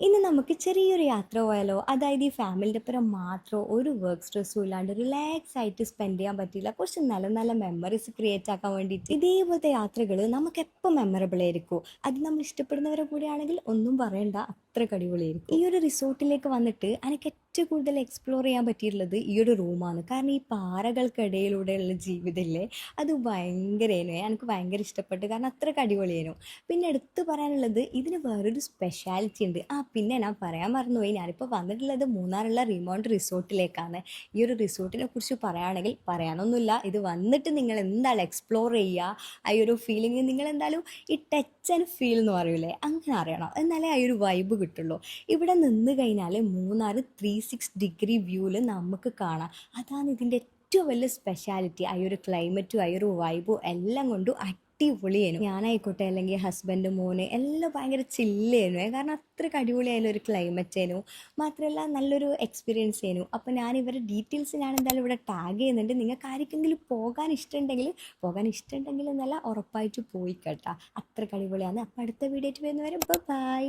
ഇന്ന് നമുക്ക് ചെറിയൊരു യാത്ര പോയാലോ? അതായത് ഈ ഫാമിലിൻ്റെ ഒപ്പം മാത്രം ഒരു വർക്ക് സ്ട്രെസ്സും ഇല്ലാണ്ട് റിലാക്സ് ആയിട്ട് സ്പെൻഡ് ചെയ്യാൻ പറ്റില്ല കുറച്ച് നല്ല നല്ല മെമ്മറീസ് ക്രിയേറ്റ് ആക്കാൻ വേണ്ടിയിട്ട് ഇതേപോലത്തെ യാത്രകൾ നമുക്ക് എപ്പോൾ മെമ്മറബിൾ ആയിരിക്കും. അത് നമ്മൾ ഇഷ്ടപ്പെടുന്നവരെ കൂടെയാണെങ്കിൽ ഒന്നും പറയണ്ട, അത്ര അടിപൊളിയായിരിക്കും. ഈ ഒരു റിസോർട്ടിലേക്ക് വന്നിട്ട് എനിക്ക് ഏറ്റവും കൂടുതൽ എക്സ്പ്ലോർ ചെയ്യാൻ പറ്റിയിട്ടുള്ളത് ഈ ഒരു റൂമാണ്. കാരണം ഈ പാറകൾക്കിടയിലൂടെയുള്ള ജീവിതമില്ലേ, അത് ഭയങ്കരമായിരുന്നു. എനിക്ക് ഭയങ്കര ഇഷ്ടപ്പെട്ടു, കാരണം അത്രയ്ക്ക് അടിപൊളിയായിരുന്നു. പിന്നെ എടുത്തു പറയാനുള്ളത് ഇതിന് വേറൊരു സ്പെഷ്യാലിറ്റി ഉണ്ട്. പിന്നെ ഞാൻ പറയാൻ മറന്നുപോയി, ഞാനിപ്പോൾ വന്നിട്ടുള്ളത് മൂന്നാറുള്ള റിമോണ്ട് റിസോർട്ടിലേക്കാണ്. ഈ ഒരു റിസോർട്ടിനെ കുറിച്ച് പറയുകയാണെങ്കിൽ പറയാനൊന്നുമില്ല. ഇത് വന്നിട്ട് നിങ്ങൾ എന്തായാലും എക്സ്പ്ലോർ ചെയ്യുക. ആ ഒരു ഫീലിംഗ് നിങ്ങൾ എന്തായാലും ഈ ടച്ച് ആൻഡ് ഫീൽ എന്ന് പറയൂലേ, അങ്ങനെ അറിയണം, എന്നാലേ ആ ഒരു വൈബ് കിട്ടുള്ളൂ. ഇവിടെ നിന്ന് കഴിഞ്ഞാൽ മൂന്നാർ 360 വ്യൂവിൽ നമുക്ക് കാണാം. അതാണ് ഇതിൻ്റെ ഏറ്റവും വലിയ സ്പെഷ്യാലിറ്റി. ആ ഒരു ക്ലൈമറ്റും ആ ഒരു വൈബും എല്ലാം കൊണ്ടും അടിപൊളിയായിരുന്നു. ഞാനായിക്കോട്ടെ അല്ലെങ്കിൽ ഹസ്ബൻഡ് മോന് എല്ലാം ഭയങ്കര ചില്ലായിരുന്നു. കാരണം അത്രയ്ക്ക് അടിപൊളിയായാലും ഒരു ക്ലൈമറ്റ് ആയിരുന്നു. മാത്രമല്ല നല്ലൊരു എക്സ്പീരിയൻസ് ആയിരുന്നു. അപ്പോൾ ഞാൻ ഇവരുടെ ഡീറ്റെയിൽസ് ഞാൻ എന്തായാലും ഇവിടെ ടാഗ് ചെയ്യുന്നുണ്ട്. നിങ്ങൾക്ക് ആർക്കെങ്കിലും പോകാൻ ഇഷ്ടമുണ്ടെങ്കിൽ എന്നല്ല, ഉറപ്പായിട്ട് പോയി കേട്ടോ. അത്രയ്ക്ക് അടിപൊളിയാണ്. അപ്പോൾ അടുത്ത വീഡിയോ ആയിട്ട് വരുന്നവരെ ബൈ.